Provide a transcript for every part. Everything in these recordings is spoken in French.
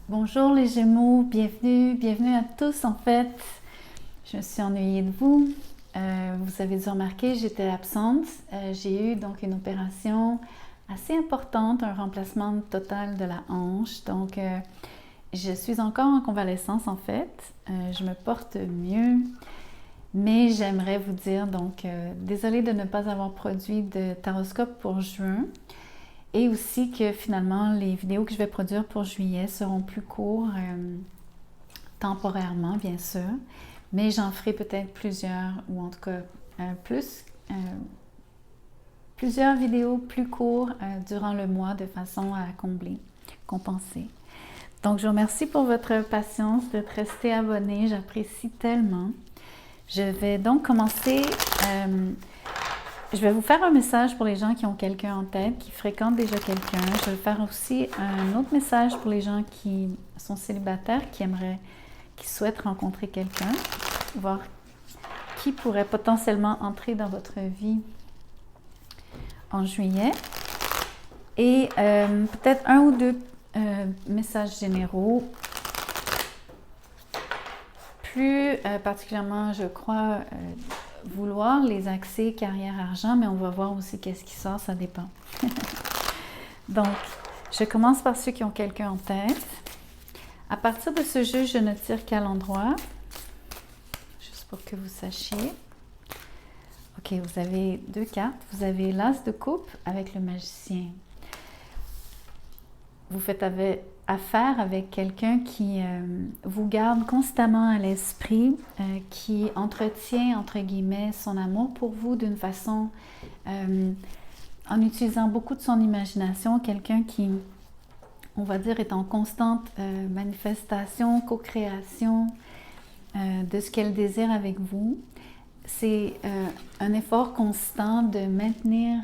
Bonjour les Gémeaux, bienvenue à tous en fait. Je me suis ennuyée de vous. Vous avez dû remarquer, j'étais absente. J'ai eu donc une opération assez importante, un remplacement total de la hanche. Donc je suis encore en convalescence en fait. Je me porte mieux. Mais j'aimerais vous dire donc, désolée de ne pas avoir produit de taroscope pour juin. Et aussi que finalement, les vidéos que je vais produire pour juillet seront plus courtes, temporairement bien sûr, mais j'en ferai peut-être plusieurs, ou en tout cas plusieurs vidéos plus courtes durant le mois de façon à compenser. Donc je vous remercie pour votre patience, d'être resté abonné, j'apprécie tellement. Je vais donc commencer... je vais vous faire un message pour les gens qui ont quelqu'un en tête, qui fréquentent déjà quelqu'un. Je vais faire aussi un autre message pour les gens qui sont célibataires, qui souhaitent rencontrer quelqu'un, voir qui pourrait potentiellement entrer dans votre vie en juillet. Et peut-être un ou deux messages généraux. Plus particulièrement, je crois... vouloir les axes carrière-argent, mais on va voir aussi qu'est-ce qui sort, ça dépend. Donc, je commence par ceux qui ont quelqu'un en tête. À partir de ce jeu, je ne tire qu'à l'endroit, juste pour que vous sachiez. Ok, vous avez deux cartes. Vous avez l'As de coupe avec le magicien. Vous faites affaire avec quelqu'un qui vous garde constamment à l'esprit, qui entretient, entre guillemets, son amour pour vous d'une façon, en utilisant beaucoup de son imagination, quelqu'un qui, on va dire, est en constante manifestation, co-création de ce qu'elle désire avec vous. C'est un effort constant de maintenir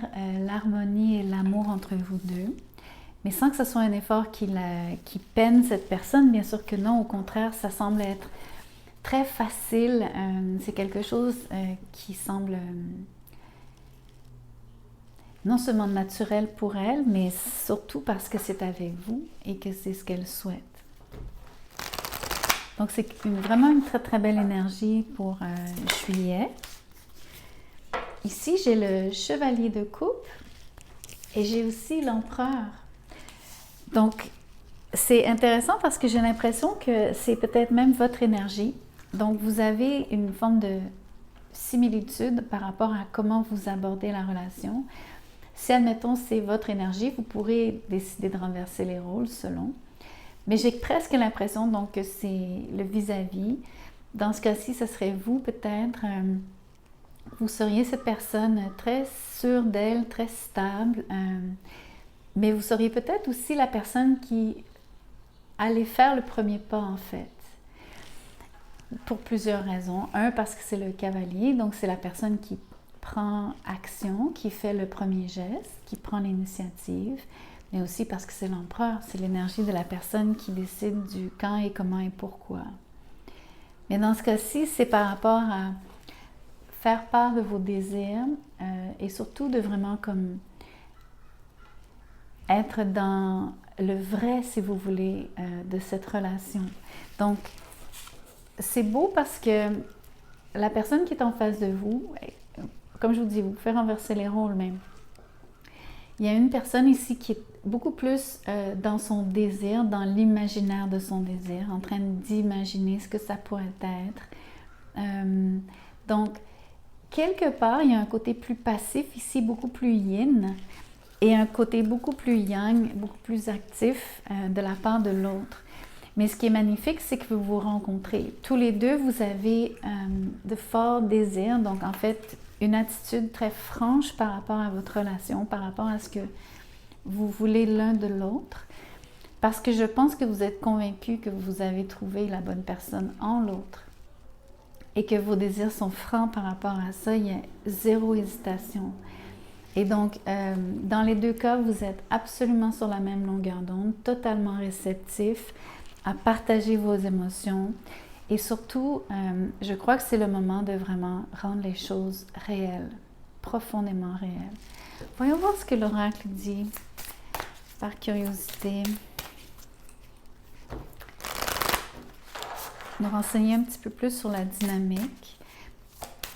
l'harmonie et l'amour entre vous deux. Mais sans que ce soit un effort qui peine cette personne, bien sûr que non, au contraire, ça semble être très facile. C'est quelque chose qui semble non seulement naturel pour elle, mais surtout parce que c'est avec vous et que c'est ce qu'elle souhaite. Donc c'est vraiment une très très belle énergie pour juillet. Ici, j'ai le chevalier de coupe et j'ai aussi l'empereur. Donc, c'est intéressant parce que j'ai l'impression que c'est peut-être même votre énergie. Donc, vous avez une forme de similitude par rapport à comment vous abordez la relation. Si, admettons, c'est votre énergie, vous pourrez décider de renverser les rôles selon. Mais j'ai presque l'impression donc que c'est le vis-à-vis. Dans ce cas-ci, ce serait vous peut-être. Vous seriez cette personne très sûre d'elle, très stable. Mais vous seriez peut-être aussi la personne qui allait faire le premier pas en fait. Pour plusieurs raisons. Un, parce que c'est le cavalier, donc c'est la personne qui prend action, qui fait le premier geste, qui prend l'initiative, mais aussi parce que c'est l'empereur, c'est l'énergie de la personne qui décide du quand et comment et pourquoi. Mais dans ce cas-ci, c'est par rapport à faire part de vos désirs et surtout de vraiment comme être dans le vrai, si vous voulez, de cette relation. Donc, c'est beau parce que la personne qui est en face de vous, comme je vous dis, vous pouvez renverser les rôles même. Il y a une personne ici qui est beaucoup plus dans son désir, dans l'imaginaire de son désir, en train d'imaginer ce que ça pourrait être. Donc, quelque part, il y a un côté plus passif ici, beaucoup plus yin, et un côté beaucoup plus yang, beaucoup plus actif de la part de l'autre. Mais ce qui est magnifique, c'est que vous vous rencontrez. Tous les deux, vous avez de forts désirs, donc en fait, une attitude très franche par rapport à votre relation, par rapport à ce que vous voulez l'un de l'autre, parce que je pense que vous êtes convaincu que vous avez trouvé la bonne personne en l'autre et que vos désirs sont francs par rapport à ça, il y a zéro hésitation. Et donc, dans les deux cas, vous êtes absolument sur la même longueur d'onde, totalement réceptif à partager vos émotions. Et surtout, je crois que c'est le moment de vraiment rendre les choses réelles, profondément réelles. Voyons voir ce que l'oracle dit, par curiosité. nous renseigner un petit peu plus sur la dynamique.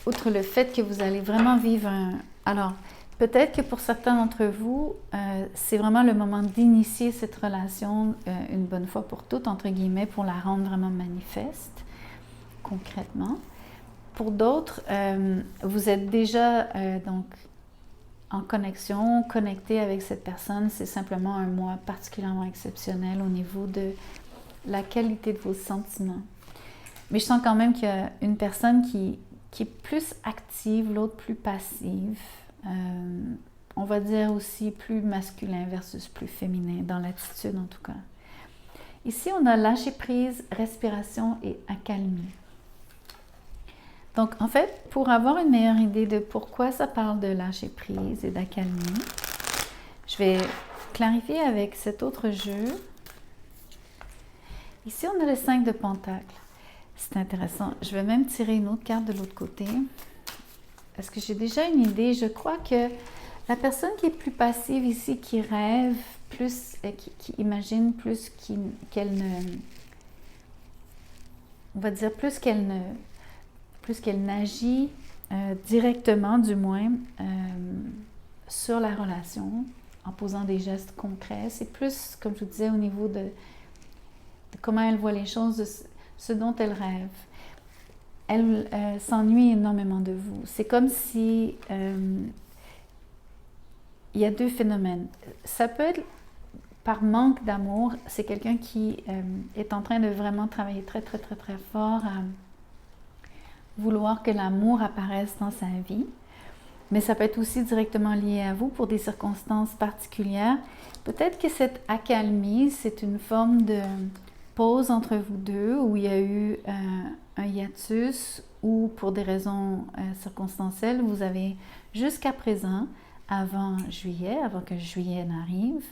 Outre le fait que vous allez vraiment vivre un... Alors, peut-être que pour certains d'entre vous, c'est vraiment le moment d'initier cette relation une bonne fois pour toutes, entre guillemets, pour la rendre vraiment manifeste, concrètement. Pour d'autres, vous êtes déjà donc en connexion, connecté avec cette personne. C'est simplement un mois particulièrement exceptionnel au niveau de la qualité de vos sentiments. Mais je sens quand même qu'il y a une personne qui est plus active, l'autre plus passive. On va dire aussi plus masculin versus plus féminin, dans l'attitude en tout cas. Ici, on a lâcher prise, respiration et accalmie. Donc, en fait, pour avoir une meilleure idée de pourquoi ça parle de lâcher prise et d'accalmie, je vais clarifier avec cet autre jeu. Ici, on a le 5 de Pentacles. C'est intéressant. Je vais même tirer une autre carte de l'autre côté. Est-ce que j'ai déjà une idée? Je crois que la personne qui est plus passive ici, qui rêve plus, qui imagine plus qu'elle ne... On va dire plus qu'elle n'agit directement, du moins, sur la relation, en posant des gestes concrets. C'est plus, comme je vous disais, au niveau de comment elle voit les choses, de ce dont elle rêve. Elle s'ennuie énormément de vous. C'est comme si il y a deux phénomènes. Ça peut être par manque d'amour. C'est quelqu'un qui est en train de vraiment travailler très, très, très, très fort à vouloir que l'amour apparaisse dans sa vie. Mais ça peut être aussi directement lié à vous pour des circonstances particulières. Peut-être que cette accalmie, c'est une forme de pause entre vous deux où il y a eu un hiatus ou pour des raisons circonstancielles, vous avez jusqu'à présent, avant juillet, avant que juillet n'arrive,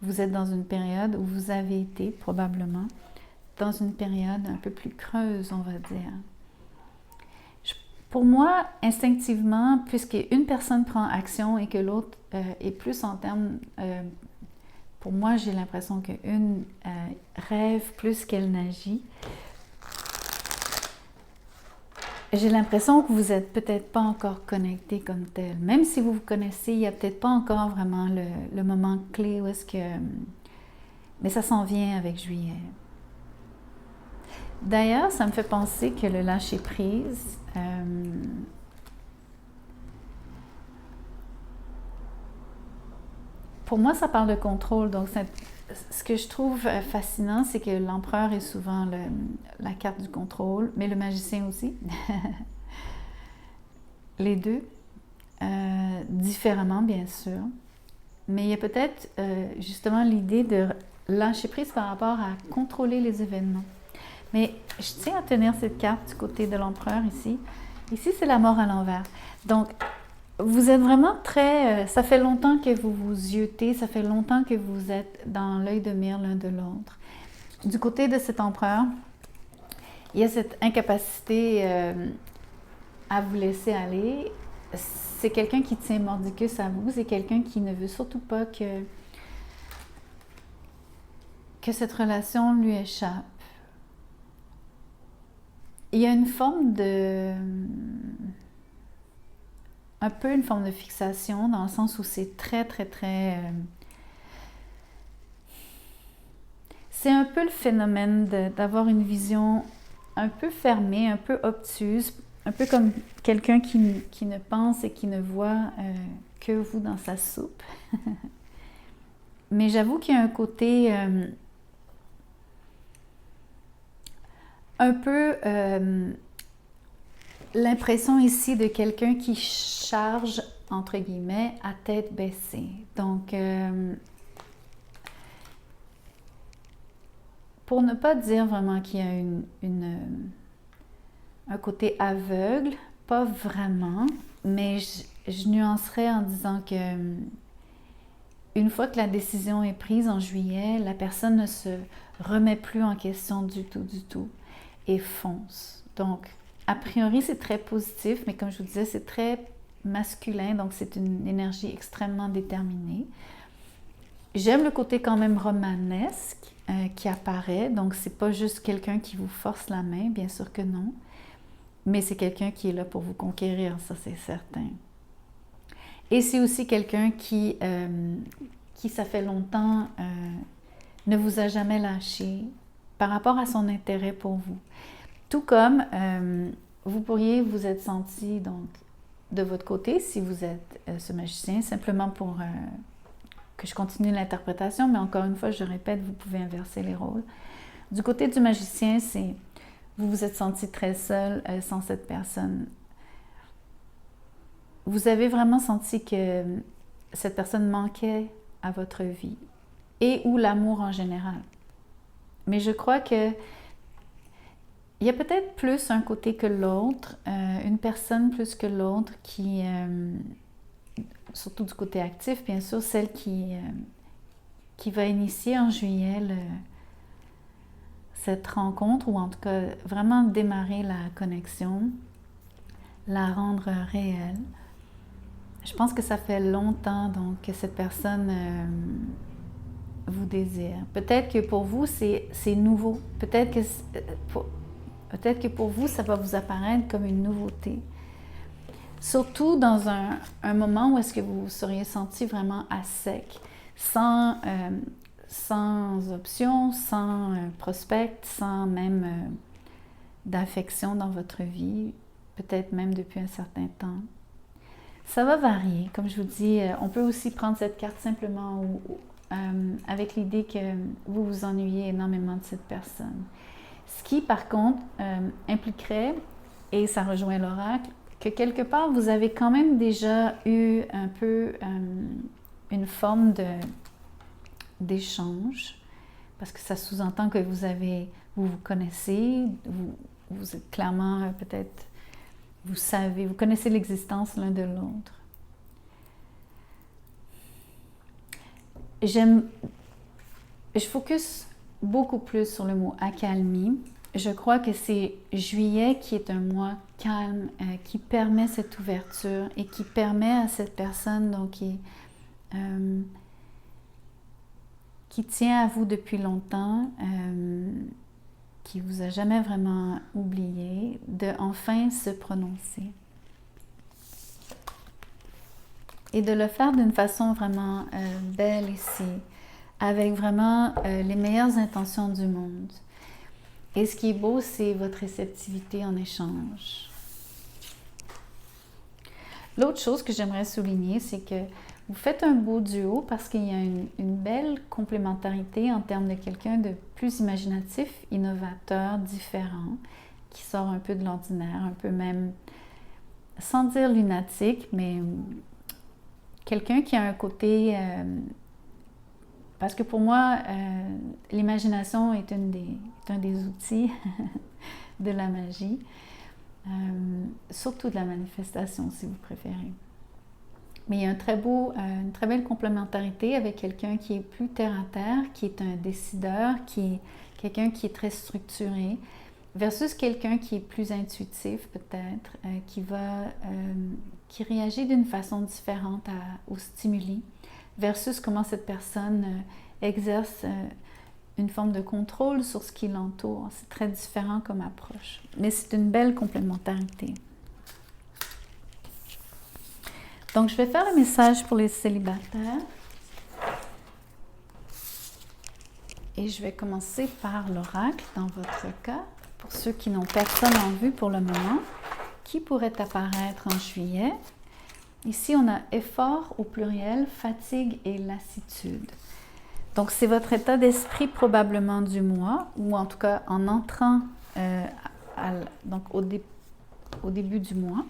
vous êtes dans une période où vous avez été probablement dans une période un peu plus creuse, on va dire. Pour moi, instinctivement, puisqu'une personne prend action et que l'autre est plus en termes... pour moi, j'ai l'impression qu'une rêve plus qu'elle n'agit. J'ai l'impression que vous n'êtes peut-être pas encore connecté comme tel. Même si vous vous connaissez, il n'y a peut-être pas encore vraiment le moment clé où est-ce que... Mais ça s'en vient avec juillet. D'ailleurs, ça me fait penser que le lâcher-prise... pour moi, ça parle de contrôle. Donc, ce que je trouve fascinant, c'est que l'empereur est souvent la carte du contrôle, mais le magicien aussi. Les deux, différemment, bien sûr. Mais il y a peut-être justement l'idée de lâcher prise par rapport à contrôler les événements. Mais je tiens à tenir cette carte du côté de l'empereur ici. Ici, c'est la mort à l'envers. Donc, vous êtes vraiment très... ça fait longtemps que vous vous yeux-tez, ça fait longtemps que vous êtes dans l'œil de mire l'un de l'autre. Du côté de cet empereur, il y a cette incapacité à vous laisser aller. C'est quelqu'un qui tient mordicus à vous, c'est quelqu'un qui ne veut surtout pas que cette relation lui échappe. Il y a une forme de... un peu une forme de fixation dans le sens où c'est très, très, très... c'est un peu le phénomène d'avoir une vision un peu fermée, un peu obtuse, un peu comme quelqu'un qui ne pense et qui ne voit que vous dans sa soupe. Mais j'avoue qu'il y a un côté un peu... l'impression ici de quelqu'un qui charge, entre guillemets, à tête baissée. Donc, pour ne pas dire vraiment qu'il y a un côté aveugle, pas vraiment, mais je nuancerais en disant que une fois que la décision est prise en juillet, la personne ne se remet plus en question du tout, et fonce. Donc, a priori, c'est très positif, mais comme je vous disais, c'est très masculin, donc c'est une énergie extrêmement déterminée. J'aime le côté quand même romanesque, qui apparaît. Donc, c'est pas juste quelqu'un qui vous force la main, bien sûr que non. Mais c'est quelqu'un qui est là pour vous conquérir, ça c'est certain. Et c'est aussi quelqu'un qui ça fait longtemps, ne vous a jamais lâché par rapport à son intérêt pour vous. Tout comme vous pourriez vous être senti donc de votre côté, si vous êtes ce magicien, simplement pour que je continue l'interprétation, mais encore une fois, je répète, vous pouvez inverser les rôles. Du côté du magicien, c'est vous vous êtes senti très seul sans cette personne. Vous avez vraiment senti que cette personne manquait à votre vie et ou l'amour en général. Mais je crois que il y a peut-être plus un côté que l'autre, une personne plus que l'autre qui, surtout du côté actif, bien sûr, celle qui va initier en juillet cette rencontre, ou en tout cas vraiment démarrer la connexion, la rendre réelle. Je pense que ça fait longtemps donc que cette personne vous désire. Peut-être que pour vous, c'est nouveau. Peut-être que pour vous, ça va vous apparaître comme une nouveauté. Surtout dans un moment où est-ce que vous vous seriez senti vraiment à sec, sans option, sans prospect, sans même d'affection dans votre vie, peut-être même depuis un certain temps. Ça va varier. Comme je vous dis, on peut aussi prendre cette carte simplement avec l'idée que vous vous ennuyez énormément de cette personne. Ce qui, par contre, impliquerait, et ça rejoint l'oracle, que quelque part, vous avez quand même déjà eu un peu une forme d'échange, parce que ça sous-entend que vous connaissez, vous êtes clairement peut-être, vous connaissez l'existence l'un de l'autre. Je focus beaucoup plus sur le mot accalmie. Je crois que c'est juillet qui est un mois calme, qui permet cette ouverture et qui permet à cette personne donc, qui tient à vous depuis longtemps, qui ne vous a jamais vraiment oublié, de enfin se prononcer. Et de le faire d'une façon vraiment belle ici, avec vraiment les meilleures intentions du monde. Et ce qui est beau, c'est votre réceptivité en échange. L'autre chose que j'aimerais souligner, c'est que vous faites un beau duo parce qu'il y a une belle complémentarité en termes de quelqu'un de plus imaginatif, innovateur, différent, qui sort un peu de l'ordinaire, un peu même, sans dire lunatique, mais quelqu'un qui a un côté... parce que pour moi, l'imagination est un des outils de la magie, surtout de la manifestation, si vous préférez. Mais il y a une très belle complémentarité avec quelqu'un qui est plus terre-à-terre, qui est un décideur, qui est quelqu'un qui est très structuré, versus quelqu'un qui est plus intuitif peut-être, qui réagit d'une façon différente aux stimuli, versus comment cette personne exerce une forme de contrôle sur ce qui l'entoure. C'est très différent comme approche, mais c'est une belle complémentarité. Donc, je vais faire un message pour les célibataires. Et je vais commencer par l'oracle dans votre cas, pour ceux qui n'ont personne en vue pour le moment, qui pourrait apparaître en juillet. Ici, on a effort au pluriel, fatigue et lassitude. Donc, c'est votre état d'esprit probablement du mois, ou en tout cas en entrant donc au début du mois.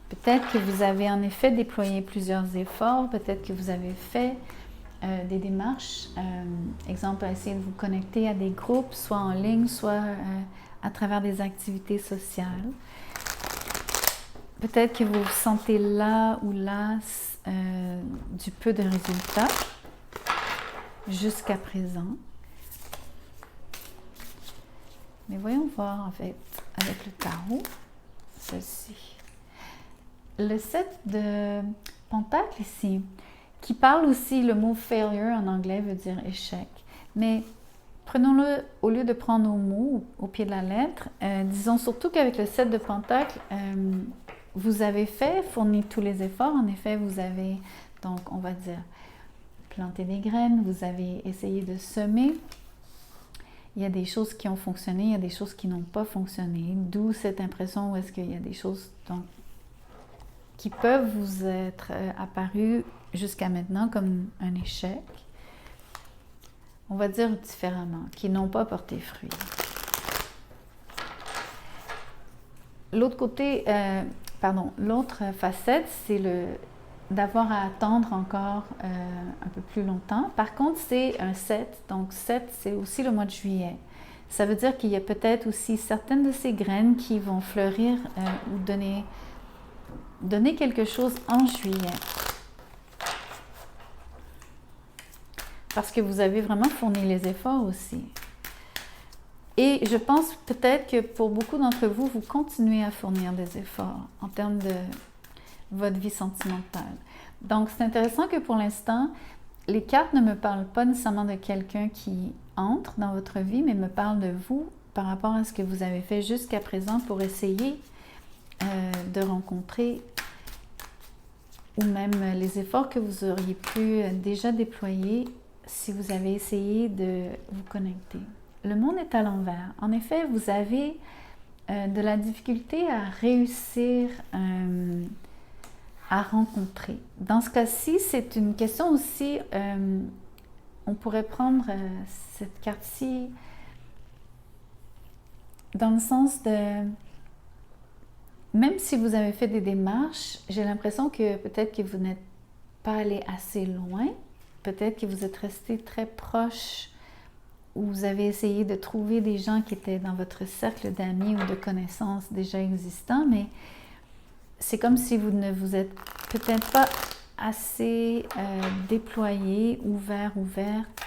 Peut-être que vous avez en effet déployé plusieurs efforts, peut-être que vous avez fait des démarches, exemple, essayer de vous connecter à des groupes, soit en ligne, soit à travers des activités sociales. Peut-être que vous vous sentez là ou là du peu de résultats jusqu'à présent. Mais voyons voir en fait avec le tarot ceci. le 7 de Pentacle ici, qui parle aussi, le mot failure en anglais veut dire échec. Mais prenons-le, au lieu de prendre nos mots au pied de la lettre, disons surtout qu'avec le 7 de Pentacle, vous avez fourni tous les efforts. En effet, vous avez, donc on va dire, planté des graines, vous avez essayé de semer. Il y a des choses qui ont fonctionné, il y a des choses qui n'ont pas fonctionné, d'où cette impression où est-ce qu'il y a des choses donc, qui peuvent vous être apparues jusqu'à maintenant comme un échec, on va dire différemment, qui n'ont pas porté fruit. L'autre côté, l'autre facette, c'est d'avoir à attendre encore un peu plus longtemps. Par contre, c'est un 7, donc 7, c'est aussi le mois de juillet. Ça veut dire qu'il y a peut-être aussi certaines de ces graines qui vont fleurir ou donner quelque chose en juillet. Parce que vous avez vraiment fourni les efforts aussi. Et je pense peut-être que pour beaucoup d'entre vous, vous continuez à fournir des efforts en termes de votre vie sentimentale. Donc, c'est intéressant que pour l'instant, les cartes ne me parlent pas nécessairement de quelqu'un qui entre dans votre vie, mais me parlent de vous par rapport à ce que vous avez fait jusqu'à présent pour essayer de rencontrer ou même les efforts que vous auriez pu déjà déployer si vous avez essayé de vous connecter. Le monde est à l'envers. En effet, vous avez de la difficulté à réussir à rencontrer. Dans ce cas-ci, c'est une question aussi, on pourrait prendre cette carte-ci dans le sens de, même si vous avez fait des démarches, j'ai l'impression que peut-être que vous n'êtes pas allé assez loin, peut-être que vous êtes resté très proche, ou vous avez essayé de trouver des gens qui étaient dans votre cercle d'amis ou de connaissances déjà existants, mais c'est comme si vous ne vous êtes peut-être pas assez déployé, ouverte.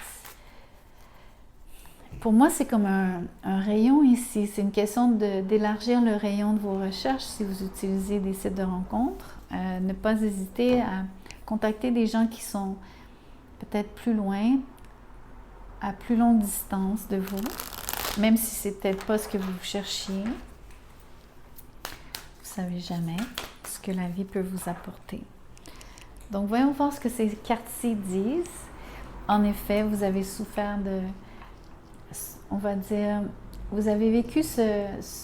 Pour moi, c'est comme un rayon ici. C'est une question d'élargir le rayon de vos recherches si vous utilisez des sites de rencontres. Ne pas hésiter à contacter des gens qui sont peut-être plus loin, à plus longue distance de vous, même si c'est peut-être pas ce que vous cherchiez. Vous savez jamais ce que la vie peut vous apporter. Donc, voyons voir ce que ces cartes-ci disent. En effet, vous avez souffert de, on va dire, vous avez vécu ce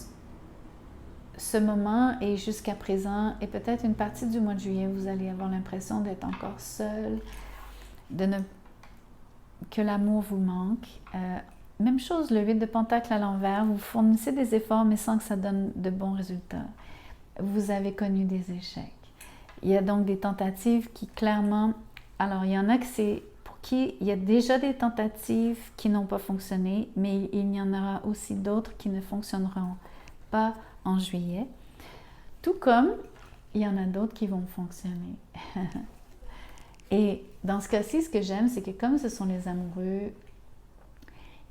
moment et jusqu'à présent, et peut-être une partie du mois de juillet, vous allez avoir l'impression d'être encore seul, que l'amour vous manque. Même chose, le 8 de Pentacle à l'envers, vous fournissez des efforts mais sans que ça donne de bons résultats. Vous avez connu des échecs. Il y a donc des tentatives qui clairement... Alors, il y en a pour qui il y a déjà des tentatives qui n'ont pas fonctionné, mais il y en aura aussi d'autres qui ne fonctionneront pas en juillet. Tout comme il y en a d'autres qui vont fonctionner. Et dans ce cas-ci, ce que j'aime, c'est que comme ce sont les amoureux,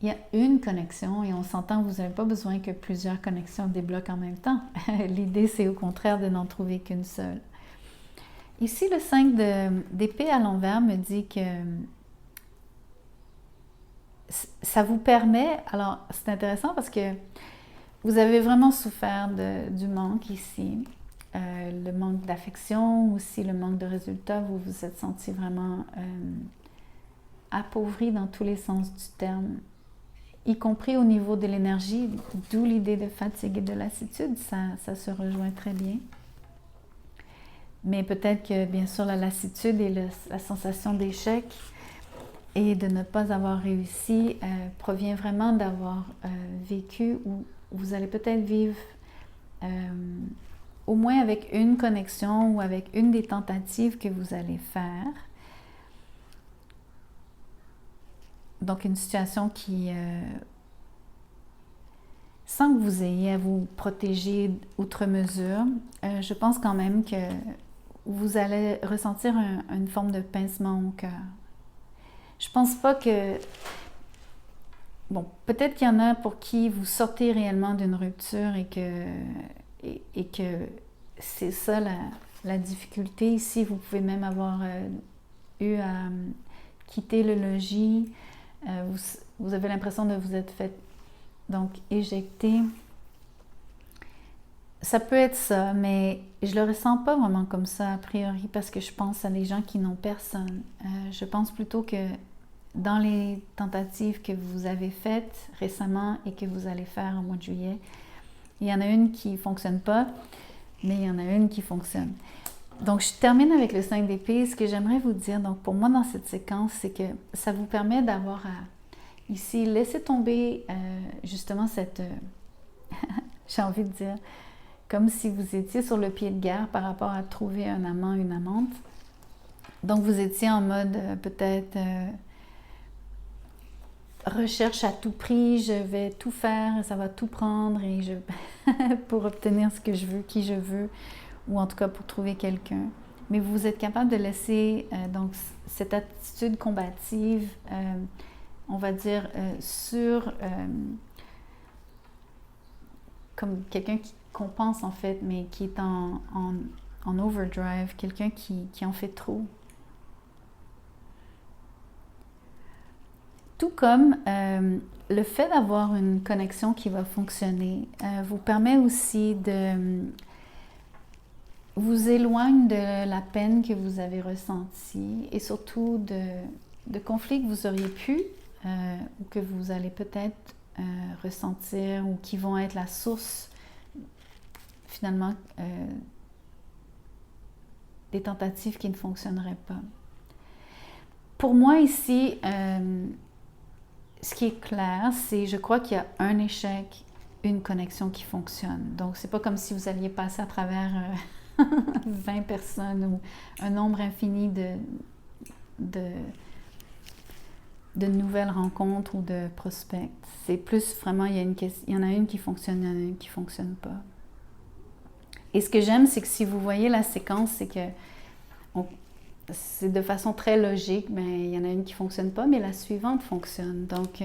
il y a une connexion et on s'entend que vous n'avez pas besoin que plusieurs connexions débloquent en même temps. L'idée, c'est au contraire de n'en trouver qu'une seule. Ici, le 5 d'épée à l'envers me dit que ça vous permet... Alors, c'est intéressant parce que vous avez vraiment souffert du manque ici. Le manque d'affection, aussi le manque de résultats, vous vous êtes senti vraiment appauvri dans tous les sens du terme, y compris au niveau de l'énergie, d'où l'idée de fatigue et de lassitude, ça se rejoint très bien. Mais peut-être que, bien sûr, la lassitude et la sensation d'échec et de ne pas avoir réussi provient vraiment d'avoir vécu, ou vous allez peut-être vivre au moins avec une connexion ou avec une des tentatives que vous allez faire. Donc, une situation qui, sans que vous ayez à vous protéger outre mesure, je pense quand même que vous allez ressentir une forme de pincement au cœur. Je pense pas que... Bon, peut-être qu'il y en a pour qui vous sortez réellement d'une rupture et que c'est ça la difficulté. Ici, vous pouvez même avoir eu à quitter le logis. Vous avez l'impression de vous être fait donc éjecter. Ça peut être ça, mais je le ressens pas vraiment comme ça a priori parce que je pense à des gens qui n'ont personne. Je pense plutôt que dans les tentatives que vous avez faites récemment et que vous allez faire au mois de juillet, il y en a une qui ne fonctionne pas, mais il y en a une qui fonctionne. Donc, je termine avec le 5 d'épée. Ce que j'aimerais vous dire, donc pour moi dans cette séquence, c'est que ça vous permet d'avoir à, ici, laisser tomber justement cette, j'ai envie de dire, comme si vous étiez sur le pied de guerre par rapport à trouver un amant, une amante. Donc, vous étiez en mode peut-être recherche à tout prix, je vais tout faire, ça va tout prendre et pour obtenir ce que je veux, qui je veux, ou en tout cas pour trouver quelqu'un. Mais vous êtes capable de laisser donc cette attitude combative, on va dire, comme quelqu'un qui compense en fait, mais qui est en overdrive, quelqu'un qui en fait trop. Tout comme le fait d'avoir une connexion qui va fonctionner vous permet aussi de vous éloigner de la peine que vous avez ressentie et surtout de conflits que vous auriez pu ou que vous allez peut-être ressentir ou qui vont être la source finalement des tentatives qui ne fonctionneraient pas. Pour moi ici, ce qui est clair, c'est je crois qu'il y a un échec, une connexion qui fonctionne. Donc, c'est pas comme si vous alliez passer à travers 20 personnes ou un nombre infini de nouvelles rencontres ou de prospects. C'est plus vraiment, il y en a une qui fonctionne, il y en a une qui ne fonctionne pas. Et ce que j'aime, c'est que si vous voyez la séquence, c'est que c'est de façon très logique, mais il y en a une qui ne fonctionne pas, mais la suivante fonctionne. Donc,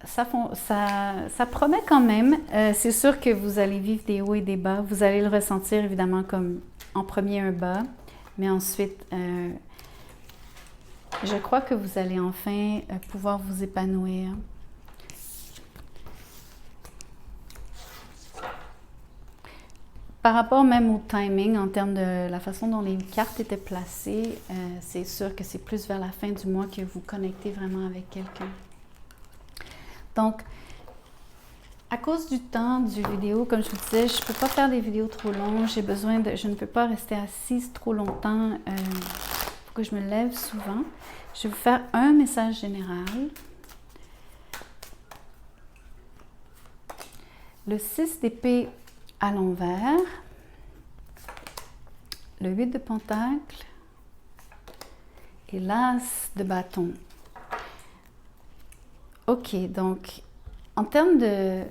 ça promet quand même. C'est sûr que vous allez vivre des hauts et des bas. Vous allez le ressentir évidemment comme en premier un bas, mais ensuite, je crois que vous allez enfin pouvoir vous épanouir. Par rapport même au timing, en termes de la façon dont les cartes étaient placées, c'est sûr que c'est plus vers la fin du mois que vous connectez vraiment avec quelqu'un. Donc, à cause du temps du vidéo, comme je vous disais, je ne peux pas faire des vidéos trop longues. Je ne peux pas rester assise trop longtemps. Il faut que je me lève souvent. Je vais vous faire un message général. Le 6 d'épée à l'envers, le 8 de pentacle et l'as de bâton. Ok, donc en termes de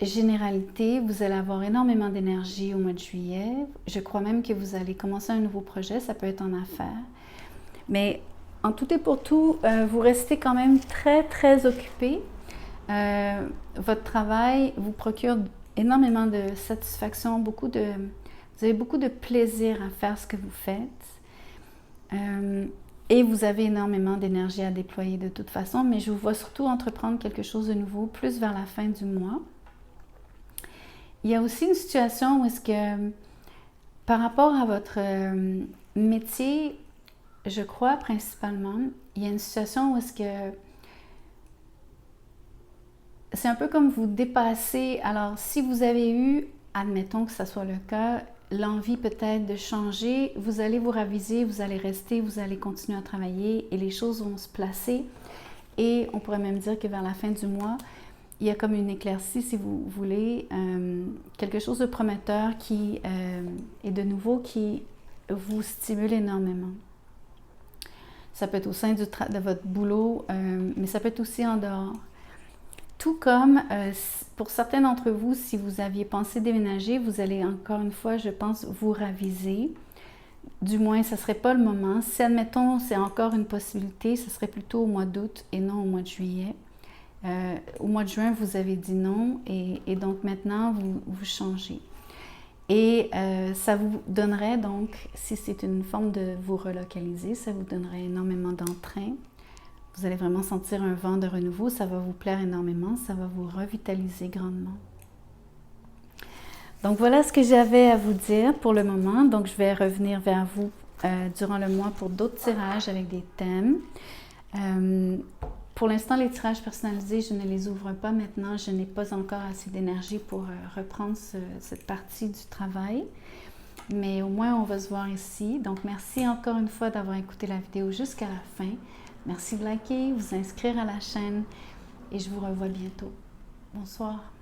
généralité, vous allez avoir énormément d'énergie au mois de juillet. Je crois même que vous allez commencer un nouveau projet, ça peut être en affaires. Mais en tout et pour tout, vous restez quand même très, très occupé. Votre travail vous procure énormément de satisfaction, vous avez beaucoup de plaisir à faire ce que vous faites et vous avez énormément d'énergie à déployer de toute façon, mais je vous vois surtout entreprendre quelque chose de nouveau plus vers la fin du mois. Il y a aussi une situation où est-ce que par rapport à votre métier, je crois principalement, il y a une situation où est-ce que c'est un peu comme vous dépasser. Alors, si vous avez eu, admettons que ça soit le cas, l'envie peut-être de changer, vous allez vous raviser, vous allez rester, vous allez continuer à travailler et les choses vont se placer. Et on pourrait même dire que vers la fin du mois, il y a comme une éclaircie, si vous voulez, quelque chose de prometteur qui est de nouveau, qui vous stimule énormément. Ça peut être au sein de votre boulot, mais ça peut être aussi en dehors. Tout comme pour certains d'entre vous, si vous aviez pensé déménager, vous allez encore une fois, je pense, vous raviser. Du moins, ce ne serait pas le moment. Si, admettons, c'est encore une possibilité, ce serait plutôt au mois d'août et non au mois de juillet. Au mois de juin, vous avez dit non et donc maintenant, vous changez. Et ça vous donnerait donc, si c'est une forme de vous relocaliser, ça vous donnerait énormément d'entrain. Vous allez vraiment sentir un vent de renouveau, ça va vous plaire énormément, ça va vous revitaliser grandement. Donc voilà ce que j'avais à vous dire pour le moment. Donc je vais revenir vers vous durant le mois pour d'autres tirages avec des thèmes. Pour l'instant, les tirages personnalisés, je ne les ouvre pas maintenant. Je n'ai pas encore assez d'énergie pour reprendre cette partie du travail. Mais au moins, on va se voir ici. Donc, merci encore une fois d'avoir écouté la vidéo jusqu'à la fin. Merci de liker, vous inscrire à la chaîne et je vous revois bientôt. Bonsoir.